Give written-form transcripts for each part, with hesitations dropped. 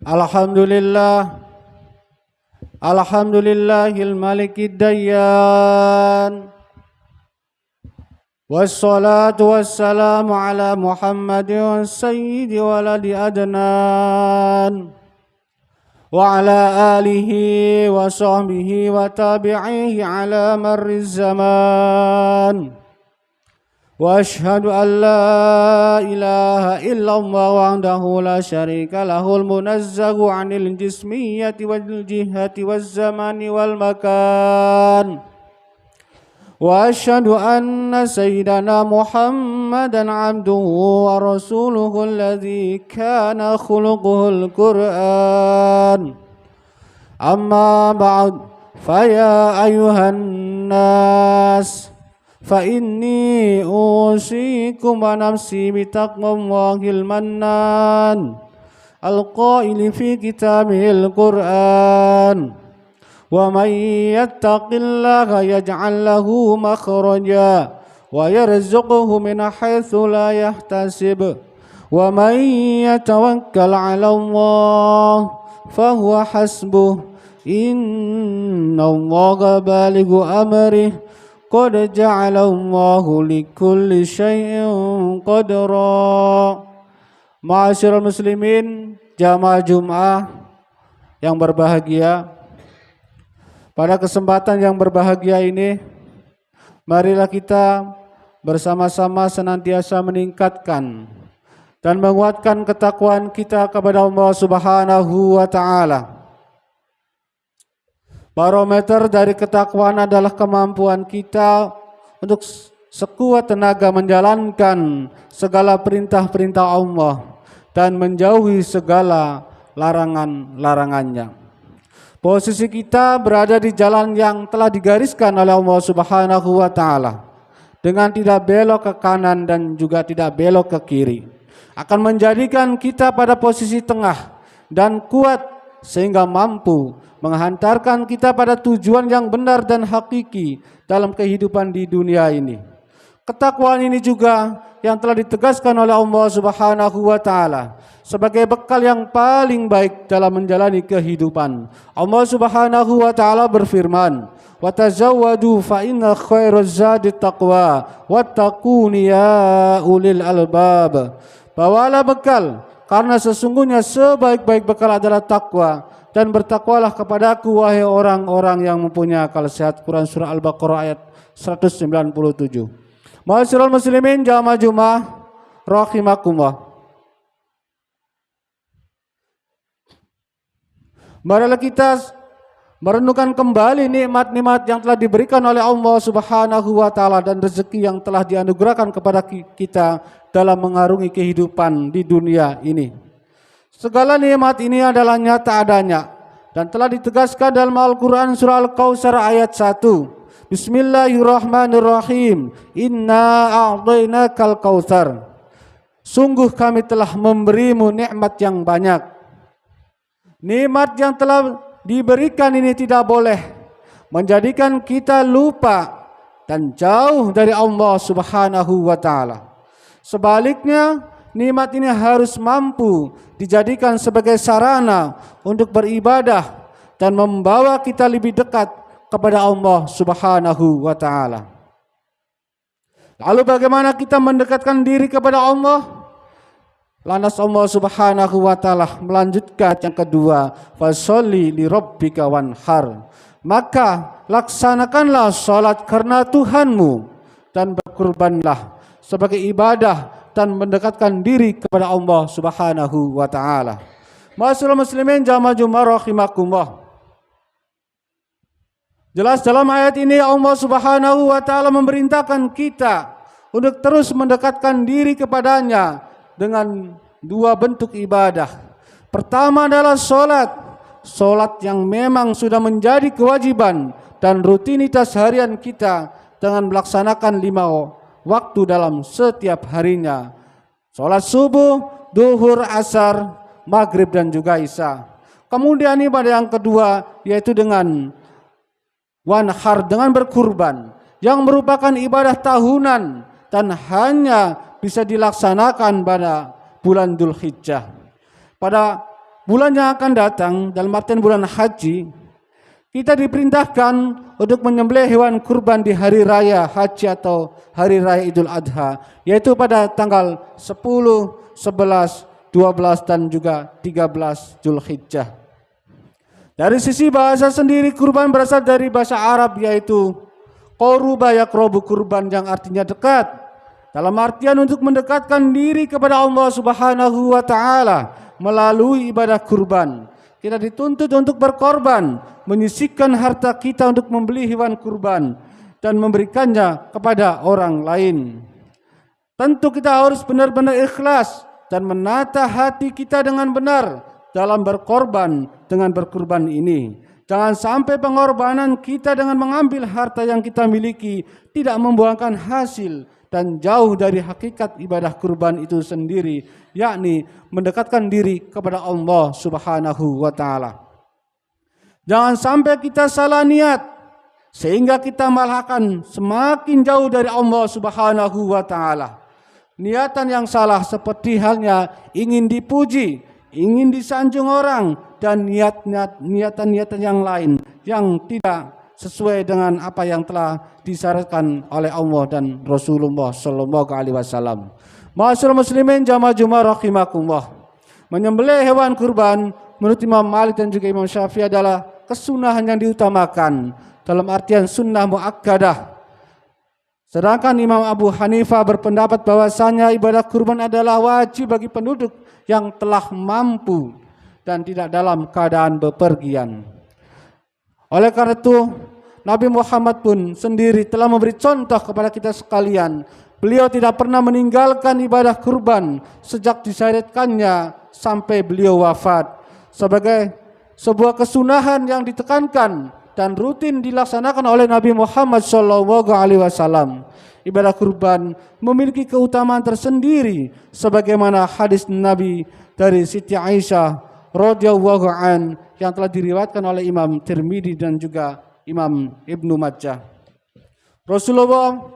Alhamdulillah, Alhamdulillahil malikid dayyan. Wassalatu wassalamu ala Muhammadin sayyidi waladi adnan wa ala alihi wa sahbihi wa tabi'ihi ala marriz zaman. Wa ashhadu an la ilaha illallah wahdahu la syarika lahul munazzahu 'anil jismiyyati wal jihati waz zamani wal makan. Wa ashhadu anna sayyidana Muhammadan 'abduhu wa rasuluhu alladzi kana khuluquhul Qur'an. Amma ba'd, fa ya ayyuhan nas fa inni usikum wa nafsi bitaqwallahil mannan al-qaili fi kitabihil Qur'an wa man yattaqillaha yaj'al lahu makhraja wa yarzuqhu min haitsu la yahtasib wa man yatawakkal 'ala Allah fa huwa hasbuh innallaha balighu amrihi qad ja'alallahu likulli syai'in qadra. Ma'asyiral muslimin, jamaah Jumat yang berbahagia, pada kesempatan yang berbahagia ini marilah kita bersama-sama senantiasa meningkatkan dan menguatkan ketakwaan kita kepada Allah Subhanahu wa taala. Barometer dari ketakwaan adalah kemampuan kita untuk sekuat tenaga menjalankan segala perintah-perintah Allah dan menjauhi segala larangan-larangannya. Posisi kita berada di jalan yang telah digariskan oleh Allah Subhanahu wa taala, dengan tidak belok ke kanan dan juga tidak belok ke kiri, akan menjadikan kita pada posisi tengah dan kuat sehingga mampu menghantarkan kita pada tujuan yang benar dan hakiki dalam kehidupan di dunia ini. Ketakwaan ini juga yang telah ditegaskan oleh Allah Subhanahu wa taala sebagai bekal yang paling baik dalam menjalani kehidupan. Allah Subhanahu wa taala berfirman, "Wa tazawwadu fa inna khairaz zadi taqwa wattaquni ya ulil albab." Bawalah bekal, karena sesungguhnya sebaik-baik bekal adalah takwa, dan bertakwalah kepadaku wahai orang-orang yang mempunyai akal sehat. Quran surah Al-Baqarah ayat 197. Ma'asyiral muslimin jamaah Jumat rahimakumullah. Marilah kita merenungkan kembali nikmat-nikmat yang telah diberikan oleh Allah Subhanahu wa taala dan rezeki yang telah dianugerahkan kepada kita dalam mengarungi kehidupan di dunia ini. Segala nikmat ini adalah nyata adanya dan telah ditegaskan dalam Al-Quran surah Al-Kautsar ayat 1. Bismillahirrahmanirrahim. Inna a'tainakal kautsar. Sungguh kami telah memberimu nikmat yang banyak. Nikmat yang telah diberikan ini tidak boleh menjadikan kita lupa dan jauh dari Allah Subhanahu wa taala. Sebaliknya, nikmat ini harus mampu dijadikan sebagai sarana untuk beribadah dan membawa kita lebih dekat kepada Allah Subhanahu wa taala. Lalu bagaimana kita mendekatkan diri kepada Allah? Lantas Allah Subhanahu wa taala melanjutkan yang kedua, fasholli li rabbika wanhar. Maka laksanakanlah salat karena Tuhanmu dan berkurbanlah sebagai ibadah dan mendekatkan diri kepada Allah Subhanahu wa taala. Ma'asyiral muslimin jamaah Jumat rahimakumullah. Jelas dalam ayat ini Allah Subhanahu wa taala memerintahkan kita untuk terus mendekatkan diri kepadanya dengan dua bentuk ibadah. Pertama adalah salat yang memang sudah menjadi kewajiban dan rutinitas harian kita dengan melaksanakan 5 waktu dalam setiap harinya. Salat subuh, duhur, asar, maghrib dan juga isya. Kemudian ibadah yang kedua yaitu dengan wanhar, dengan berkurban, yang merupakan ibadah tahunan dan hanya bisa dilaksanakan pada bulan Dzulhijjah. Pada bulan yang akan datang, dalam artian bulan haji, kita diperintahkan untuk menyembelih hewan kurban di hari raya haji atau hari raya Idul Adha, yaitu pada tanggal 10, 11, 12 dan juga 13 Zulhijjah. Dari sisi bahasa sendiri, kurban berasal dari bahasa Arab, yaitu qoruba yakrobu, kurban yang artinya dekat. Dalam artian untuk mendekatkan diri kepada Allah Subhanahu wa taala melalui ibadah kurban. Kita dituntut untuk berkorban, menyisihkan harta kita untuk membeli hewan kurban dan memberikannya kepada orang lain. Tentu kita harus benar-benar ikhlas dan menata hati kita dengan benar dalam berkorban dengan berkurban ini. Jangan sampai pengorbanan kita dengan mengambil harta yang kita miliki tidak membuahkan hasil dan jauh dari hakikat ibadah kurban itu sendiri, yakni mendekatkan diri kepada Allah Subhanahu wa taala. Jangan sampai kita salah niat sehingga kita malah akan semakin jauh dari Allah Subhanahu wa taala. Niatan yang salah seperti halnya ingin dipuji, ingin disanjung orang, dan niatan-niatan yang lain yang tidak sesuai dengan apa yang telah disyaratkan oleh Allah dan Rasulullah sallallahu alaihi wasallam. Ma'asyiral muslimin jamaah Jumat rahimakumullah. Menyembelih hewan kurban menurut Imam Malik dan juga Imam Syafi'i adalah kesunahan yang diutamakan dalam artian sunnah muakkadah. Sedangkan Imam Abu Hanifah berpendapat bahwasanya ibadah kurban adalah wajib bagi penduduk yang telah mampu dan tidak dalam keadaan bepergian. Oleh karena itu, Nabi Muhammad pun sendiri telah memberi contoh kepada kita sekalian. Beliau tidak pernah meninggalkan ibadah kurban sejak disyariatkannya sampai beliau wafat. Sebagai sebuah kesunahan yang ditekankan dan rutin dilaksanakan oleh Nabi Muhammad SAW. Ibadah kurban memiliki keutamaan tersendiri, sebagaimana hadis Nabi dari Siti Aisyah radhiyallahu an yang telah diriwayatkan oleh Imam Tirmidzi dan juga Imam Ibnu Majah. Rasulullah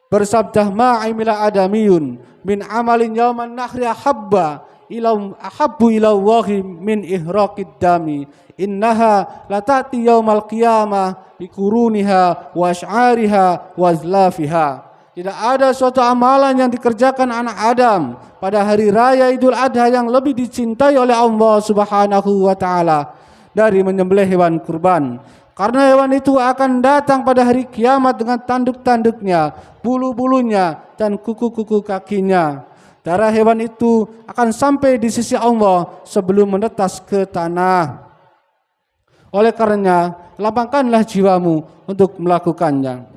bersabda, "Ma'amila adamiyun min amalin yauman nahri ahabbu ila Allahi min ihraqid dami. Innaha latati yaumal qiyamah bikuruniha wa asy'ariha wa azlafiha." Tidak ada suatu amalan yang dikerjakan anak Adam pada hari raya Idul Adha yang lebih dicintai oleh Allah Subhanahu wa taala dari menyembelih hewan kurban. Karena hewan itu akan datang pada hari kiamat dengan tanduk-tanduknya, bulu-bulunya dan kuku-kuku kakinya. Darah hewan itu akan sampai di sisi Allah sebelum menetas ke tanah. Oleh karenanya, lapangkanlah jiwamu untuk melakukannya.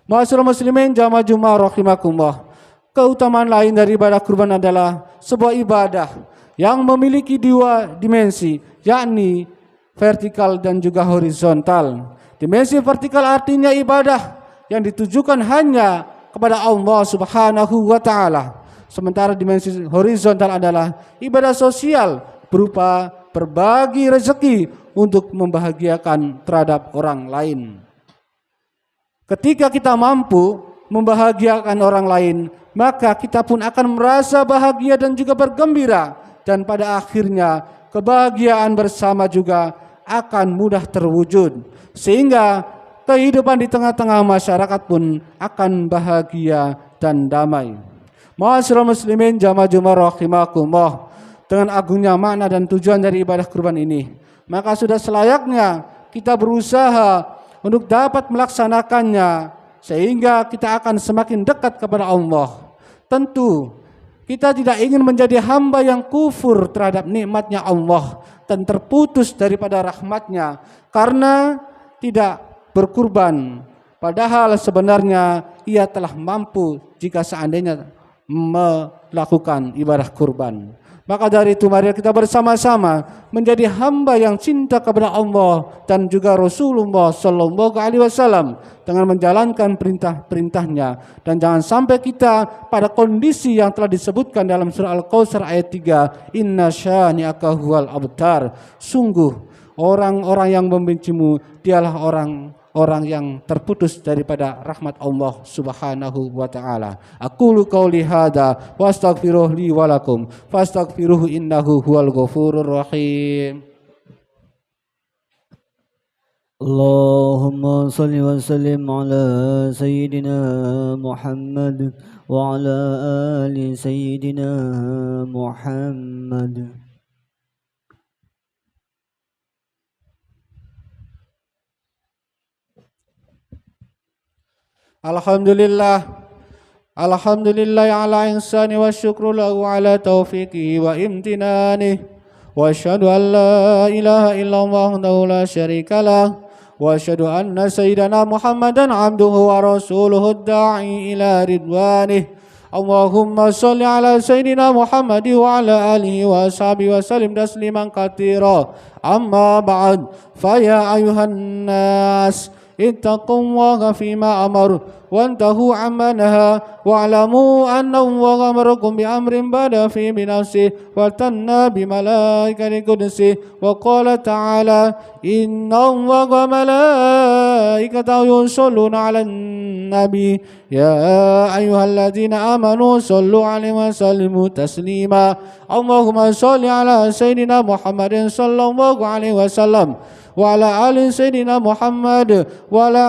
Ma'asyiral muslimin jamaah Jumat rahimakumullah. Keutamaan lain dari ibadah kurban adalah sebuah ibadah yang memiliki dua dimensi, yakni vertikal dan juga horizontal. Dimensi vertikal artinya ibadah yang ditujukan hanya kepada Allah Subhanahu wa taala. Sementara dimensi horizontal adalah ibadah sosial berupa berbagi rezeki untuk membahagiakan terhadap orang lain. Ketika kita mampu membahagiakan orang lain, maka kita pun akan merasa bahagia dan juga bergembira, dan pada akhirnya kebahagiaan bersama juga akan mudah terwujud, sehingga kehidupan di tengah-tengah masyarakat pun akan bahagia dan damai. Ma'asyiral muslimin jamaah Jumat rahimakumullah, dengan agungnya makna dan tujuan dari ibadah kurban ini, maka sudah selayaknya kita berusaha untuk dapat melaksanakannya sehingga kita akan semakin dekat kepada Allah. Tentu kita tidak ingin menjadi hamba yang kufur terhadap nikmatnya Allah dan terputus daripada rahmatnya karena tidak berkurban. Padahal sebenarnya ia telah mampu jika seandainya melakukan ibadah kurban. Maka dari itu mari kita bersama-sama menjadi hamba yang cinta kepada Allah dan juga Rasulullah sallallahu alaihi wasallam dengan menjalankan perintah-perintahnya, dan jangan sampai kita pada kondisi yang telah disebutkan dalam surah Al-Kautsar ayat 3, inna syani'aka huwal abtar. Sungguh orang-orang yang membencimu dialah orang orang yang terputus daripada rahmat Allah Subhanahu wa taala. Aqulu qauli hadza wa astaghfiruh li wa lakum fastaghfiruhu innahu huwal ghafurur rahim. اللهم صل وسلم على سيدنا محمد وعلى آل سيدنا محمد. Alhamdulillah ala ihsani wa syukru lahu ala taufiqihi wa imtinanihi wa asyhadu an la ilaha illallah wahdahu la syarikalah wa asyhadu anna sayyidana Muhammadan abduhu wa rasuluhu ad-da'i ila ridwanih. Allahumma sholli ala sayyidina Muhammad wa ala alihi wa ashabihi wa sallim tasliman katsira. Amma ba'd, fa ya ayuhan nas ittaqullaha fima amar وانتهوا عما نهى واعلموا أن الله أمركم بأمر بدأ فيه بنفسه وثنى بملائكة قدسه وقال تعالى إن الله وملائكته يصلون على النبي يا أيها الذين آمنوا صلوا عليه وسلموا تسليما. اللهم صل على سيدنا محمد صلى الله عليه وسلم وعلى آل سيدنا محمد وعلى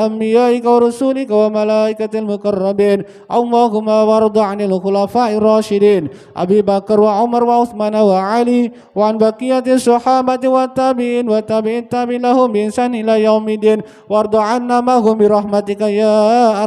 أنبيائك ورسولك وملائكة المقربين. اللهم وارض عن الخلفاء الراشدين أبي بكر وعمر وعثمان وعلي وعن بقية الصحابة والتابعين وتابعين التابعين لهم بإحسان إلى يوم الدين وارض عنا معهم برحمتك يا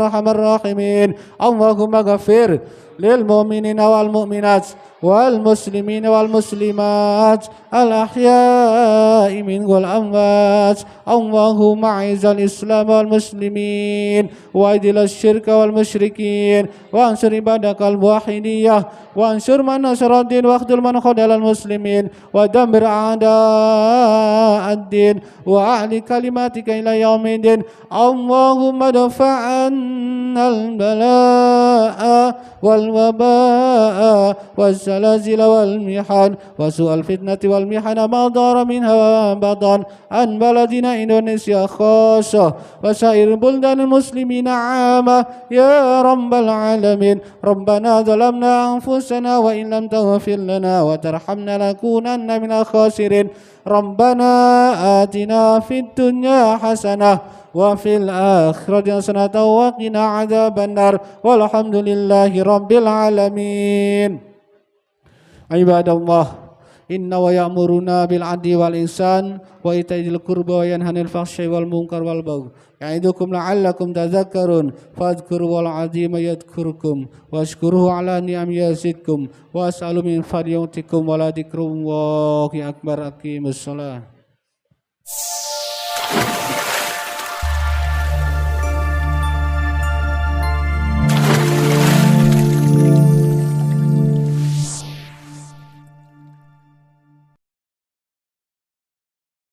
أرحم الراحمين. اللهم اغفر للمؤمنين والمؤمنات والمسلمين والمسلمات الأحياء منهم والأموات. اللهم أعز الإسلام والمسلمين وأذل الشرك والمشركين وانصر عبادك الموحدين وانصر من نصر الدين واخذل من خذل المسلمين ودمر أعداء الدين وأعل كلماتك إلى يوم الدين. اللهم ادفع عنا البلاء والوباء والزلازل والمحن وسوء الفتنة والمحن ما ظهر منها وبطن عن بلدنا إندونيسيا خاصة وسائر بلدان المسلمين عامة يا رب العالمين. ربنا ظلمنا أنفسنا وإن لم تغفر لنا وترحمنا لنكونن من الخاسرين. ربنا آتنا في الدنيا حسنة وفي الآخرة حسنة وقنا عذاب النار والحمد لله رب العالمين. عباد الله إن ويأمرنا بالعدل والإحسان وإيتاء ذي القربى وينهى عن الفحشاء والمنكر والبغي يعظكم لعلكم تذكرون فاذكروا العظيم يذكركم واشكروه على نعم يزدكم واسألوا من فضله يؤتكم ولذكر الله أكبر. أقيموا الصلاة.